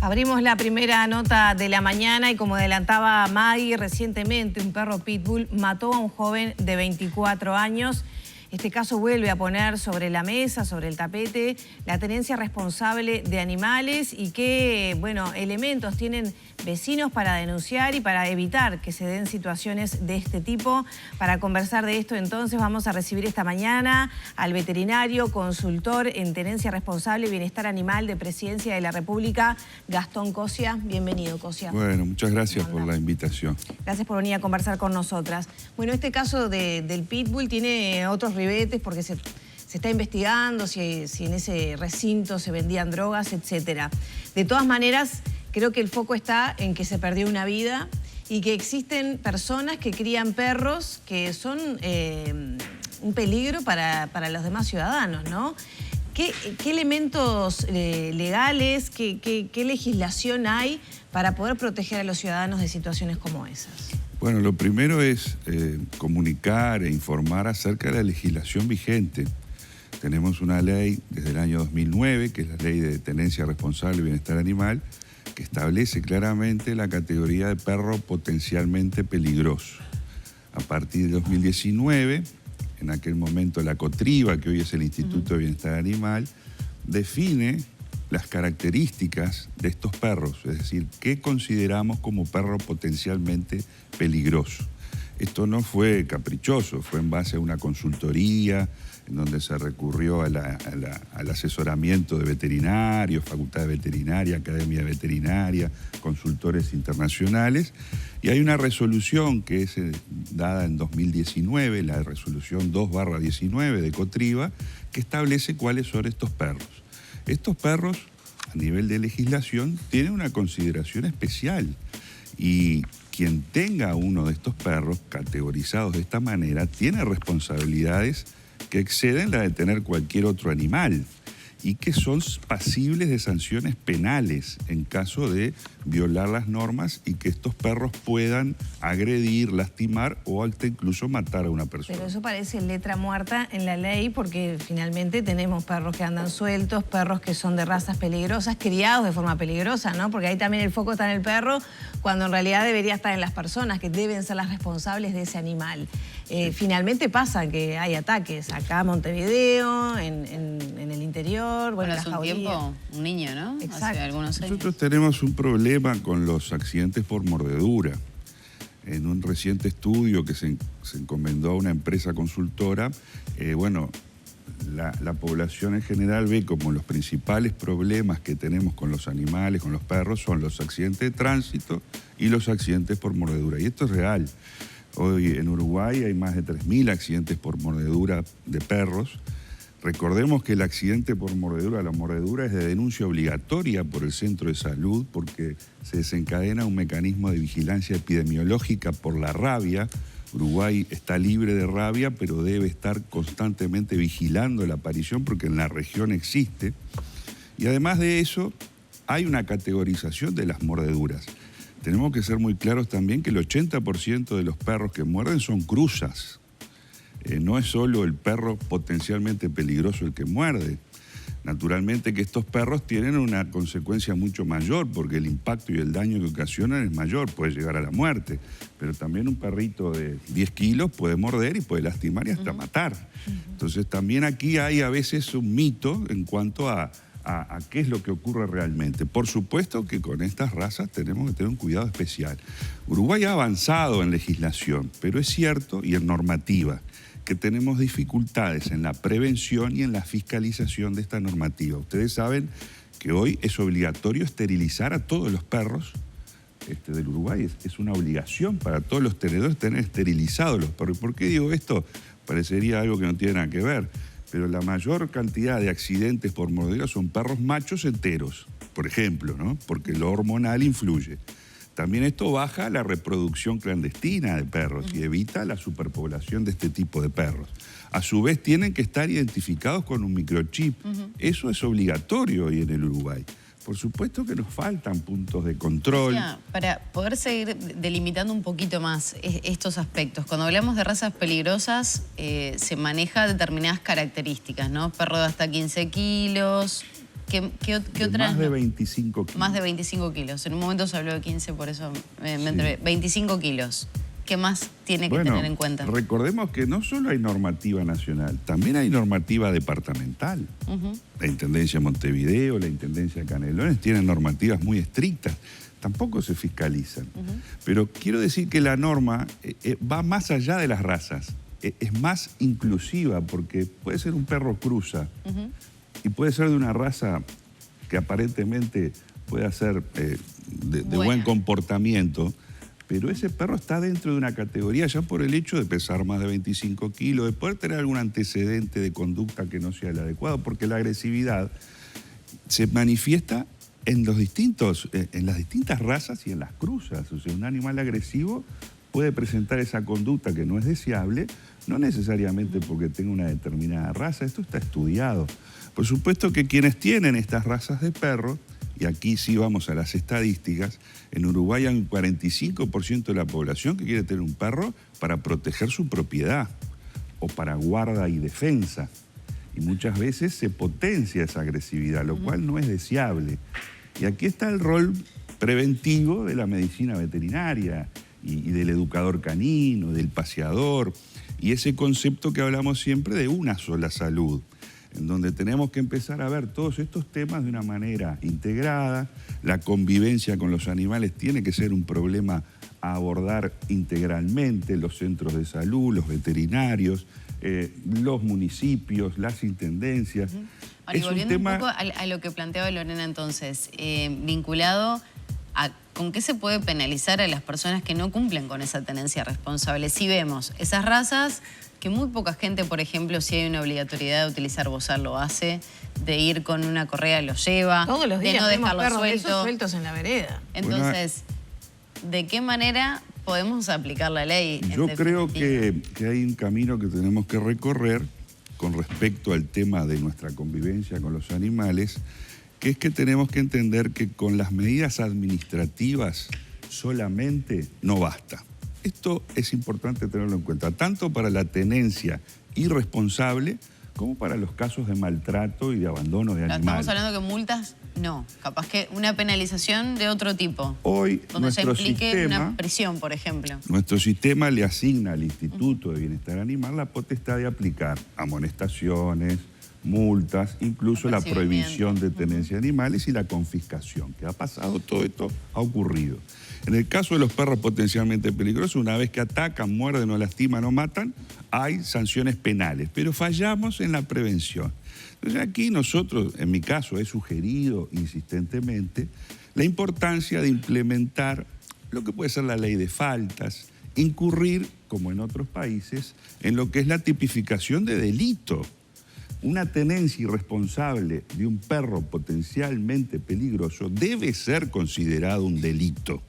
Abrimos la primera nota de la mañana y como adelantaba Maggie, recientemente un perro pitbull mató a un joven de 24 años. Este caso vuelve a poner sobre la mesa, sobre el tapete, la tenencia responsable de animales y qué, elementos tienen vecinos para denunciar y para evitar que se den situaciones de este tipo. Para conversar de esto, entonces, vamos a recibir esta mañana al veterinario, consultor en tenencia responsable y bienestar animal de Presidencia de la República, Gastón Cosia. Bienvenido, Cosia. Bueno, muchas gracias por la invitación. Gracias por venir a conversar con nosotras. Bueno, este caso del pitbull tiene otros ribetes porque se está investigando si en ese recinto se vendían drogas, etcétera. De todas maneras, creo que el foco está en que se perdió una vida y que existen personas que crían perros que son un peligro para los demás ciudadanos, ¿no? ¿Qué elementos legales, qué legislación hay para poder proteger a los ciudadanos de situaciones como esas? Bueno, lo primero es comunicar e informar acerca de la legislación vigente. Tenemos una ley desde el año 2009, que es la Ley de Tenencia Responsable y Bienestar Animal, que establece claramente la categoría de perro potencialmente peligroso. A partir de 2019, en aquel momento la COTRIBA, que hoy es el Instituto de Bienestar Animal, define las características de estos perros, es decir, qué consideramos como perro potencialmente peligroso. Esto no fue caprichoso, fue en base a una consultoría en donde se recurrió al asesoramiento de veterinarios, facultad de veterinaria, academia veterinaria, consultores internacionales. Y hay una resolución que es dada en 2019, la resolución 2/19 de COTRIBA, que establece cuáles son estos perros. Estos perros, a nivel de legislación, tienen una consideración especial y quien tenga uno de estos perros categorizados de esta manera tiene responsabilidades que exceden la de tener cualquier otro animal y que son pasibles de sanciones penales en caso de violar las normas y que estos perros puedan agredir, lastimar o hasta incluso matar a una persona. Pero eso parece letra muerta en la ley porque finalmente tenemos perros que andan sueltos, perros que son de razas peligrosas, criados de forma peligrosa, ¿no? Porque ahí también el foco está en el perro cuando en realidad debería estar en las personas que deben ser las responsables de ese animal. Finalmente pasa que hay ataques acá en Montevideo, en el interior, bueno, hace un tiempo un niño, ¿no? Exacto. Hace algunos años. Nosotros tenemos un problema con los accidentes por mordedura. En un reciente estudio que se encomendó a una empresa consultora, la población en general ve como los principales problemas que tenemos con los animales, con los perros, son los accidentes de tránsito y los accidentes por mordedura. Y esto es real. Hoy en Uruguay hay más de 3.000 accidentes por mordedura de perros. Recordemos que el accidente por mordedura, la mordedura es de denuncia obligatoria por el centro de salud porque se desencadena un mecanismo de vigilancia epidemiológica por la rabia. Uruguay está libre de rabia, pero debe estar constantemente vigilando la aparición porque en la región existe. Y además de eso, hay una categorización de las mordeduras. Tenemos que ser muy claros también que el 80% de los perros que muerden son cruzas. No es solo el perro potencialmente peligroso el que muerde. Naturalmente que estos perros tienen una consecuencia mucho mayor porque el impacto y el daño que ocasionan es mayor, puede llegar a la muerte. Pero también un perrito de 10 kilos puede morder y puede lastimar y hasta matar. Entonces también aquí hay a veces un mito en cuanto a qué es lo que ocurre realmente. Por supuesto que con estas razas tenemos que tener un cuidado especial. Uruguay ha avanzado en legislación, pero es cierto, y en normativa, que tenemos dificultades en la prevención y en la fiscalización de esta normativa. Ustedes saben que hoy es obligatorio esterilizar a todos los perros del Uruguay. Es una obligación para todos los tenedores tener esterilizados los perros. ¿Por qué digo esto? Parecería algo que no tiene nada que ver. Pero la mayor cantidad de accidentes por mordedura son perros machos enteros, por ejemplo, ¿no? Porque lo hormonal influye. También esto baja la reproducción clandestina de perros y evita la superpoblación de este tipo de perros. A su vez, tienen que estar identificados con un microchip. Eso es obligatorio hoy en el Uruguay. Por supuesto que nos faltan puntos de control. O sea, para poder seguir delimitando un poquito más estos aspectos, cuando hablamos de razas peligrosas, se maneja determinadas características, ¿no? Perro de hasta 15 kilos, ¿Qué otras? Más de 25 kilos. Más de 25 kilos. En un momento se habló de 15, por eso me Sí. entré. 25 kilos. ¿Qué más tiene que tener en cuenta? Recordemos que no solo hay normativa nacional, también hay normativa departamental. La Intendencia de Montevideo, la Intendencia de Canelones tienen normativas muy estrictas. Tampoco se fiscalizan. Pero quiero decir que la norma va más allá de las razas. Es más inclusiva porque puede ser un perro cruza y puede ser de una raza que aparentemente pueda ser de buen comportamiento, pero ese perro está dentro de una categoría ya por el hecho de pesar más de 25 kilos, de poder tener algún antecedente de conducta que no sea el adecuado, porque la agresividad se manifiesta en las distintas razas y en las cruzas. O sea, un animal agresivo puede presentar esa conducta que no es deseable, no necesariamente porque tenga una determinada raza. Esto está estudiado. Por supuesto que quienes tienen estas razas de perros, y aquí sí vamos a las estadísticas, en Uruguay hay un 45% de la población que quiere tener un perro para proteger su propiedad o para guarda y defensa. Y muchas veces se potencia esa agresividad, lo cual no es deseable. Y aquí está el rol preventivo de la medicina veterinaria y del educador canino, del paseador, y ese concepto que hablamos siempre de una sola salud, en donde tenemos que empezar a ver todos estos temas de una manera integrada. La convivencia con los animales tiene que ser un problema a abordar integralmente, los centros de salud, los veterinarios, los municipios, las intendencias. Ahora, y volviendo un poco a lo que planteaba Lorena entonces, vinculado a con qué se puede penalizar a las personas que no cumplen con esa tenencia responsable. Si vemos esas razas que muy poca gente, por ejemplo, si hay una obligatoriedad de utilizar bozal lo hace, de ir con una correa lo lleva, todos los días de no vemos dejarlo perros de esos suelto. sueltos en la vereda. Entonces, ¿de qué manera podemos aplicar la ley? Yo creo que hay un camino que tenemos que recorrer con respecto al tema de nuestra convivencia con los animales, que es que tenemos que entender que con las medidas administrativas solamente no basta. Esto es importante tenerlo en cuenta, tanto para la tenencia irresponsable como para los casos de maltrato y de abandono de animales. Estamos hablando que multas, no. Capaz que una penalización de otro tipo. Hoy, donde se nuestro implique sistema, una prisión, por ejemplo. Nuestro sistema le asigna al Instituto de Bienestar Animal la potestad de aplicar amonestaciones, multas, incluso la prohibición de tenencia de animales y la confiscación. ¿Qué ha pasado? Todo esto ha ocurrido. En el caso de los perros potencialmente peligrosos, una vez que atacan, muerden o lastiman o matan, hay sanciones penales, pero fallamos en la prevención. Entonces aquí nosotros, en mi caso, he sugerido insistentemente la importancia de implementar lo que puede ser la ley de faltas, incurrir, como en otros países, en lo que es la tipificación de delito. Una tenencia irresponsable de un perro potencialmente peligroso debe ser considerado un delito.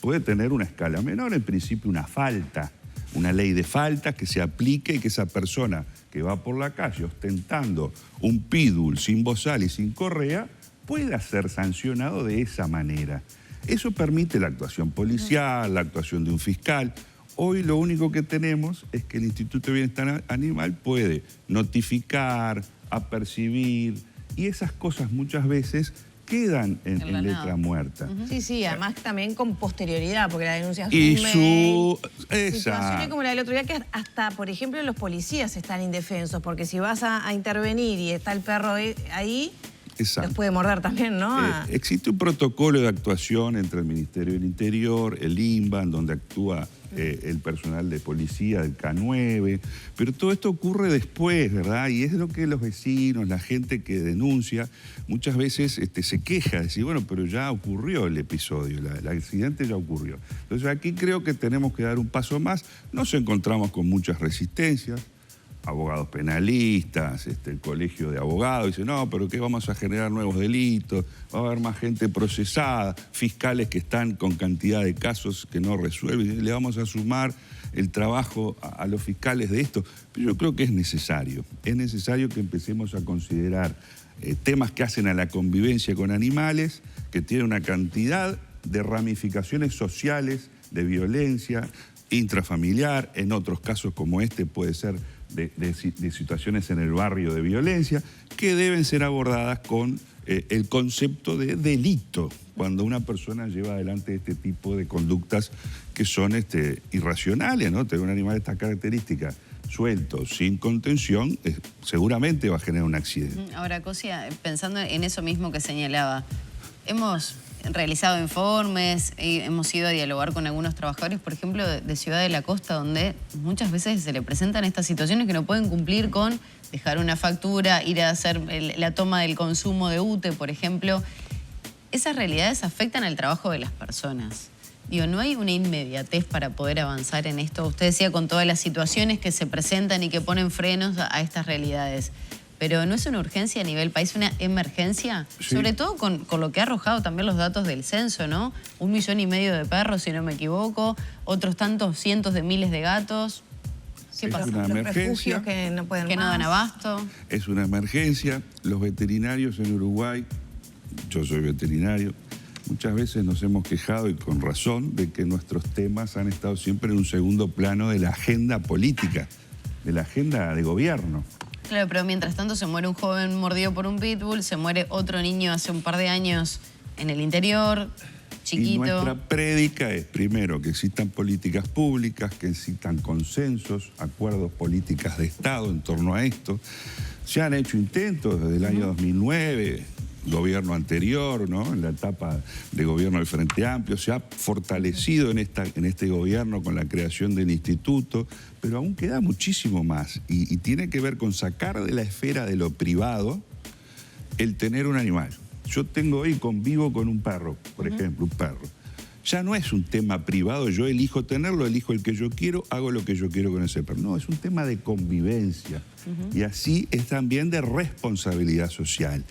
Puede tener una escala menor, en principio una falta, una ley de faltas que se aplique y que esa persona que va por la calle ostentando un pitbull sin bozal y sin correa pueda ser sancionado de esa manera. Eso permite la actuación policial, la actuación de un fiscal. Hoy lo único que tenemos es que el Instituto de Bienestar Animal puede notificar, apercibir, y esas cosas muchas veces quedan en letra muerta. Sí, además también con posterioridad, porque la denuncia es y un mail. Situaciones como la del otro día, que hasta, por ejemplo, los policías están indefensos, porque si vas a intervenir y está el perro ahí, los puede morder también, ¿no? Existe un protocolo de actuación entre el Ministerio del Interior, el INBAN, donde actúa el personal de policía del K9, pero todo esto ocurre después, ¿verdad? Y es lo que los vecinos, la gente que denuncia, muchas veces se queja, decir, bueno, pero ya ocurrió el episodio, el accidente ya ocurrió. Entonces aquí creo que tenemos que dar un paso más. Nos encontramos con muchas resistencias, abogados penalistas, el colegio de abogados, dice, no, pero ¿qué vamos a generar nuevos delitos? Va a haber más gente procesada, fiscales que están con cantidad de casos que no resuelven, le vamos a sumar el trabajo a los fiscales de esto. Pero yo creo que es necesario que empecemos a considerar temas que hacen a la convivencia con animales, que tienen una cantidad de ramificaciones sociales, de violencia intrafamiliar, en otros casos como este puede ser de situaciones en el barrio de violencia, que deben ser abordadas con el concepto de delito cuando una persona lleva adelante este tipo de conductas que son irracionales, ¿no? Tener un animal de estas características suelto, sin contención, seguramente va a generar un accidente. Ahora, Cosia, pensando en eso mismo que señalaba, hemos realizado informes, hemos ido a dialogar con algunos trabajadores, por ejemplo, de Ciudad de la Costa, donde muchas veces se le presentan estas situaciones que no pueden cumplir con dejar una factura, ir a hacer la toma del consumo de UTE, por ejemplo. Esas realidades afectan al trabajo de las personas. Digo, ¿no hay una inmediatez para poder avanzar en esto? Usted decía con todas las situaciones que se presentan y que ponen frenos a estas realidades. Pero ¿no es una urgencia a nivel país, una emergencia? Sí. Sobre todo con lo que ha arrojado también los datos del censo, ¿no? 1,5 millones de perros, si no me equivoco, otros tantos cientos de miles de gatos. ¿Qué pasa? Es una emergencia. Que no pueden que no dan abasto. Es una emergencia. Los veterinarios en Uruguay, yo soy veterinario, muchas veces nos hemos quejado, y con razón, de que nuestros temas han estado siempre en un segundo plano de la agenda política, de la agenda de gobierno. Claro, pero mientras tanto se muere un joven mordido por un pitbull, se muere otro niño hace un par de años en el interior, chiquito. Y nuestra prédica es, primero, que existan políticas públicas, que existan consensos, acuerdos políticas de Estado en torno a esto. Se han hecho intentos desde el año 2009, gobierno anterior, ¿no? En la etapa de gobierno del Frente Amplio, se ha fortalecido en este gobierno con la creación del instituto, pero aún queda muchísimo más y tiene que ver con sacar de la esfera de lo privado el tener un animal. Yo convivo con un perro, por ejemplo, un perro. Ya no es un tema privado, yo elijo tenerlo, elijo el que yo quiero, hago lo que yo quiero con ese perro. No, es un tema de convivencia. Y así es también de responsabilidad social.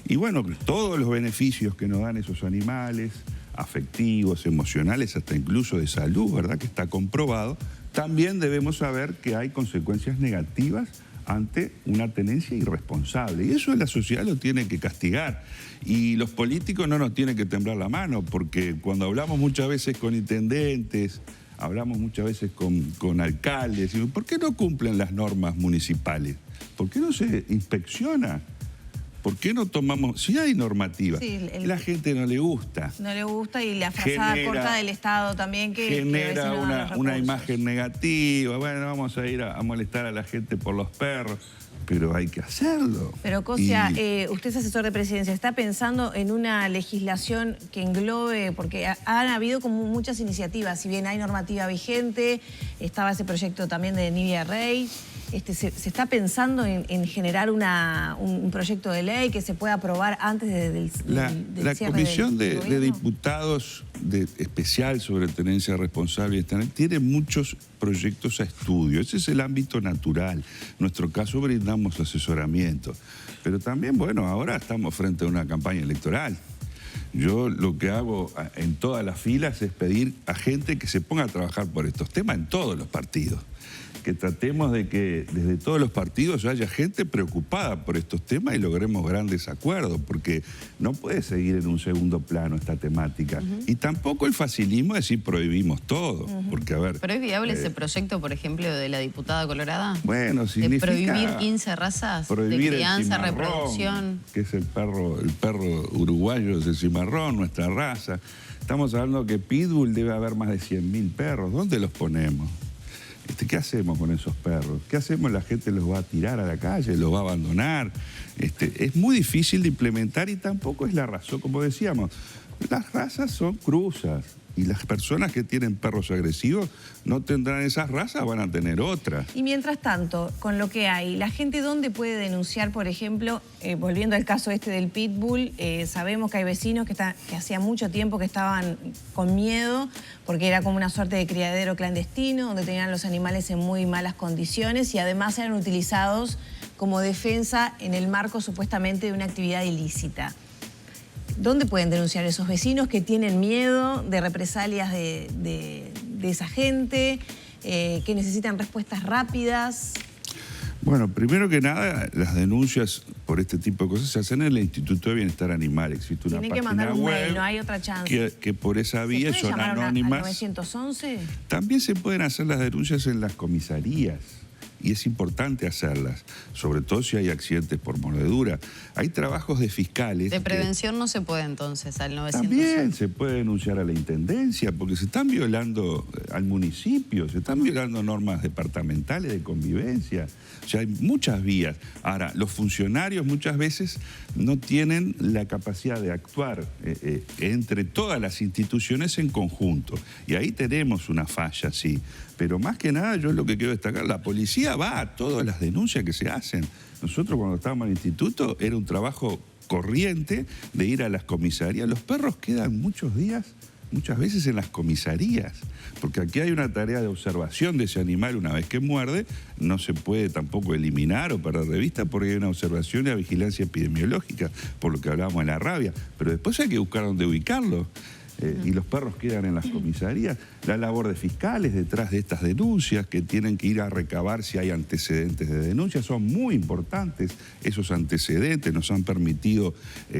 Y bueno, todos los beneficios que nos dan esos animales, afectivos, emocionales, hasta incluso de salud, ¿verdad? Que está comprobado, también debemos saber que hay consecuencias negativas ante una tenencia irresponsable. Y eso la sociedad lo tiene que castigar. Y los políticos no nos tienen que temblar la mano, porque cuando hablamos muchas veces con intendentes, hablamos muchas veces con alcaldes, y ¿por qué no cumplen las normas municipales? ¿Por qué no se inspecciona? ¿Por qué no tomamos...? Si hay normativa, la gente no le gusta. No le gusta, y la frazada corta del Estado también que genera una imagen negativa. Bueno, vamos a ir a molestar a la gente por los perros, pero hay que hacerlo. Pero Cosia, usted es asesor de presidencia, ¿está pensando en una legislación que englobe? Porque han habido como muchas iniciativas, si bien hay normativa vigente, estaba ese proyecto también de Nidia Rey. ¿Se está pensando en generar un proyecto de ley que se pueda aprobar antes del la cierre Comisión del de Diputados especial sobre tenencia responsable tiene muchos proyectos a estudio. Ese es el ámbito natural. En nuestro caso brindamos asesoramiento. Pero también, bueno, ahora estamos frente a una campaña electoral. Yo lo que hago en todas las filas es pedir a gente que se ponga a trabajar por estos temas en todos los partidos. Que tratemos de que desde todos los partidos haya gente preocupada por estos temas y logremos grandes acuerdos, porque no puede seguir en un segundo plano esta temática. Y tampoco el facilismo de decir prohibimos todo, porque a ver... ¿Pero es viable ese proyecto, por ejemplo, de la diputada colorada? Bueno, significa... ¿De prohibir 15 razas de crianza, reproducción? Que es el perro uruguayo, es el cimarrón, nuestra raza. Estamos hablando que Pitbull debe haber más de 100.000 perros. ¿Dónde los ponemos? ¿Qué hacemos con esos perros? ¿Qué hacemos? La gente los va a tirar a la calle, los va a abandonar. Es muy difícil de implementar y tampoco es la razón. Como decíamos, las razas son cruzas y las personas que tienen perros agresivos no tendrán esas razas, van a tener otras. Y mientras tanto, con lo que hay, ¿la gente dónde puede denunciar, por ejemplo, volviendo al caso del pitbull, sabemos que hay vecinos que hacía mucho tiempo que estaban con miedo porque era como una suerte de criadero clandestino donde tenían los animales en muy malas condiciones y además eran utilizados como defensa en el marco supuestamente de una actividad ilícita? ¿Dónde pueden denunciar esos vecinos que tienen miedo de represalias de esa gente, que necesitan respuestas rápidas? Bueno, primero que nada, las denuncias por este tipo de cosas se hacen en el Instituto de Bienestar Animal. Existe una página web. Tienen que mandar un mail, no hay otra chance. Que por esa vía son anónimas. ¿Al 911? También se pueden hacer las denuncias en las comisarías. y es importante hacerlas, sobre todo si hay accidentes por mordedura. Hay trabajos de fiscales. De prevención no se puede entonces al 911. También se puede denunciar a la Intendencia, porque se están violando al municipio, se están violando normas departamentales de convivencia. O sea, hay muchas vías. Ahora, los funcionarios muchas veces no tienen la capacidad de actuar entre todas las instituciones en conjunto. Y ahí tenemos una falla, sí. Pero más que nada, yo lo que quiero destacar, la policía va a todas las denuncias que se hacen. Nosotros cuando estábamos en el instituto era un trabajo corriente de ir a las comisarías. Los perros quedan muchos días, muchas veces en las comisarías, porque aquí hay una tarea de observación de ese animal una vez que muerde, no se puede tampoco eliminar o perder de vista porque hay una observación y una vigilancia epidemiológica, por lo que hablábamos de la rabia, pero después hay que buscar dónde ubicarlo. Y los perros quedan en las comisarías. La labor de fiscales detrás de estas denuncias, que tienen que ir a recabar si hay antecedentes de denuncia, son muy importantes. Esos antecedentes nos han permitido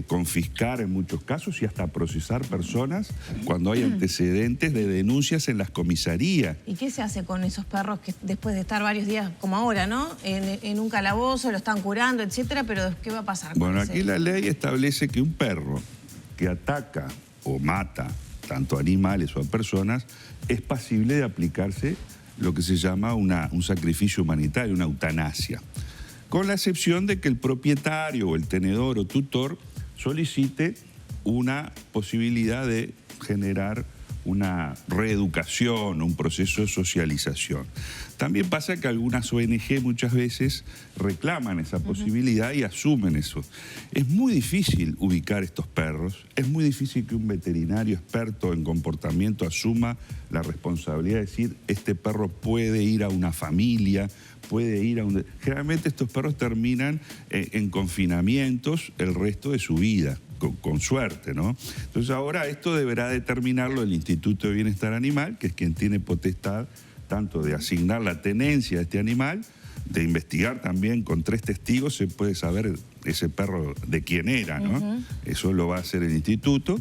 confiscar en muchos casos y hasta procesar personas cuando hay antecedentes de denuncias en las comisarías. ¿Y qué se hace con esos perros que después de estar varios días, como ahora, ¿no? En un calabozo, lo están curando, etcétera, pero ¿qué va a pasar con Bueno, ese? aquí la ley establece que un perro que ataca o mata tanto animales o a personas, es pasible de aplicarse lo que se llama un sacrificio humanitario, una eutanasia. Con la excepción de que el propietario o el tenedor o tutor solicite una posibilidad de generar una reeducación, un proceso de socialización. También pasa que algunas ONG muchas veces reclaman esa posibilidad y asumen eso. Es muy difícil ubicar estos perros, es muy difícil que un veterinario experto en comportamiento asuma la responsabilidad de decir, este perro puede ir a una familia, puede ir a un... Generalmente estos perros terminan en confinamientos el resto de su vida. Con suerte, ¿no? Entonces ahora esto deberá determinarlo el Instituto de Bienestar Animal, que es quien tiene potestad tanto de asignar la tenencia de este animal, de investigar también con 3 testigos, se puede saber ese perro de quién era, ¿no? Eso lo va a hacer el instituto.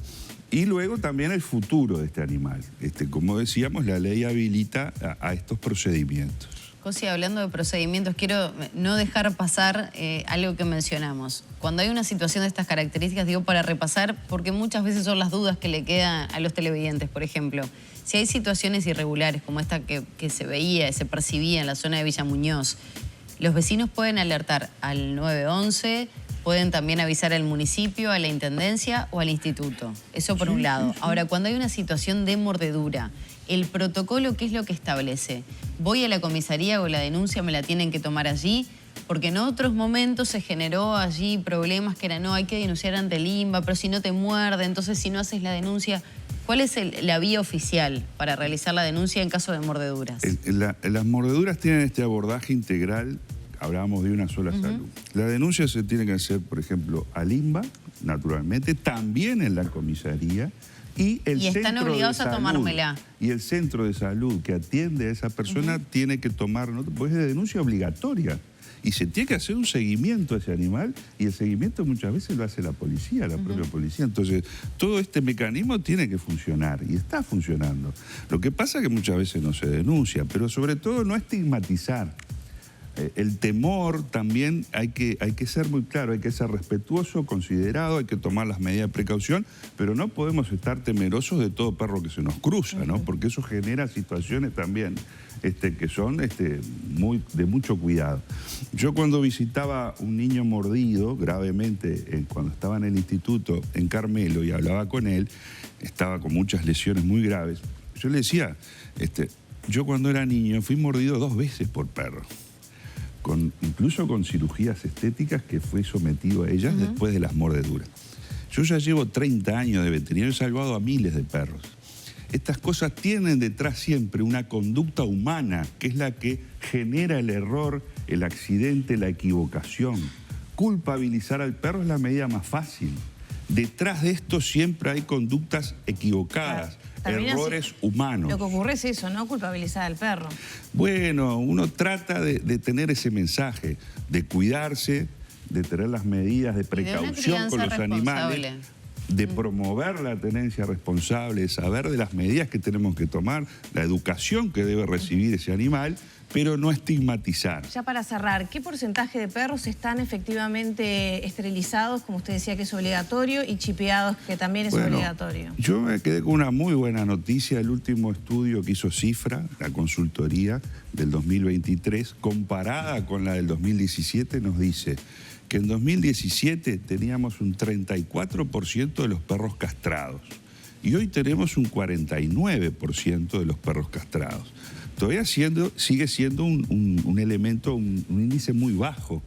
Y luego también el futuro de este animal. Como decíamos, la ley habilita a estos procedimientos. Cosi, hablando de procedimientos, quiero no dejar pasar algo que mencionamos. Cuando hay una situación de estas características, digo para repasar, porque muchas veces son las dudas que le quedan a los televidentes, por ejemplo. Si hay situaciones irregulares como esta que se veía, se percibía en la zona de Villa Muñoz, los vecinos pueden alertar al 911, pueden también avisar al municipio, a la intendencia o al instituto. Eso por un lado. Ahora, cuando hay una situación de mordedura, el protocolo, ¿qué es lo que establece? ¿Voy a la comisaría o la denuncia me la tienen que tomar allí? Porque en otros momentos se generó allí problemas que era, no, hay que denunciar ante el INBA, pero si no te muerde, entonces si no haces la denuncia... ¿Cuál es la vía oficial para realizar la denuncia en caso de mordeduras? Las mordeduras tienen este abordaje integral, hablábamos de una sola salud. La denuncia se tiene que hacer, por ejemplo, al INBA, naturalmente, también en la comisaría, y están obligados a tomármela. Y el centro de salud que atiende a esa persona tiene que tomar nota, porque es de denuncia obligatoria. Y se tiene que hacer un seguimiento a ese animal, y el seguimiento muchas veces lo hace la policía, la propia policía. Entonces, todo este mecanismo tiene que funcionar, y está funcionando. Lo que pasa es que muchas veces no se denuncia, pero sobre todo no estigmatizar. El temor también hay que ser muy claro, hay que ser respetuoso, considerado, hay que tomar las medidas de precaución, pero no podemos estar temerosos de todo perro que se nos cruza, ¿no? Porque eso genera situaciones también que son de mucho cuidado. Yo cuando visitaba un niño mordido gravemente, cuando estaba en el instituto en Carmelo y hablaba con él, estaba con muchas lesiones muy graves, yo le decía, yo cuando era niño fui mordido 2 veces por perro. Incluso con cirugías estéticas que fui sometido a ellas después de las mordeduras. Yo ya llevo 30 años de veterinario, he salvado a miles de perros. Estas cosas tienen detrás siempre una conducta humana, que es la que genera el error, el accidente, la equivocación. Culpabilizar al perro es la medida más fácil. Detrás de esto siempre hay conductas equivocadas. Errores humanos. Lo que ocurre es eso, ¿no? Culpabilizar al perro. Bueno, uno trata de tener ese mensaje, de cuidarse, de tener las medidas de precaución con los animales. de promover la tenencia responsable, de saber de las medidas que tenemos que tomar, la educación que debe recibir ese animal, pero no estigmatizar. Ya para cerrar, ¿qué porcentaje de perros están efectivamente esterilizados, como usted decía que es obligatorio, y chipeados, que también es obligatorio? Yo me quedé con una muy buena noticia. El último estudio que hizo Cifra, la consultoría del 2023, comparada con la del 2017, nos dice que en 2017 teníamos un 34% de los perros castrados y hoy tenemos un 49% de los perros castrados. Todavía sigue siendo un elemento, un índice muy bajo,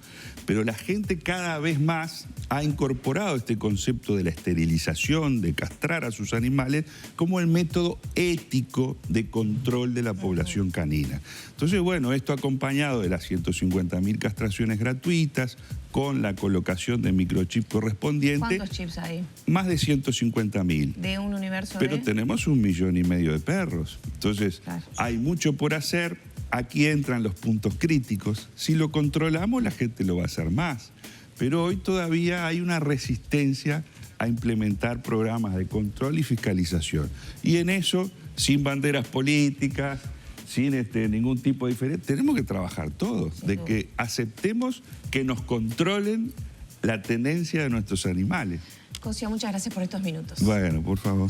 pero la gente cada vez más ha incorporado este concepto de la esterilización, de castrar a sus animales, como el método ético de control de la población canina. Entonces, bueno, esto acompañado de las 150.000 castraciones gratuitas, con la colocación de microchip correspondiente. ¿Cuántos chips hay? Más de 150.000. ¿De un universo Pero tenemos 1,5 millones de perros. Entonces, claro, hay mucho por hacer. Aquí entran los puntos críticos. Si lo controlamos, la gente lo va a hacer más. Pero hoy todavía hay una resistencia a implementar programas de control y fiscalización. Y en eso, sin banderas políticas, sin ningún tipo de diferencia, tenemos que trabajar todos, de que aceptemos que nos controlen la tenencia de nuestros animales. Cosia, muchas gracias por estos minutos. Bueno, por favor.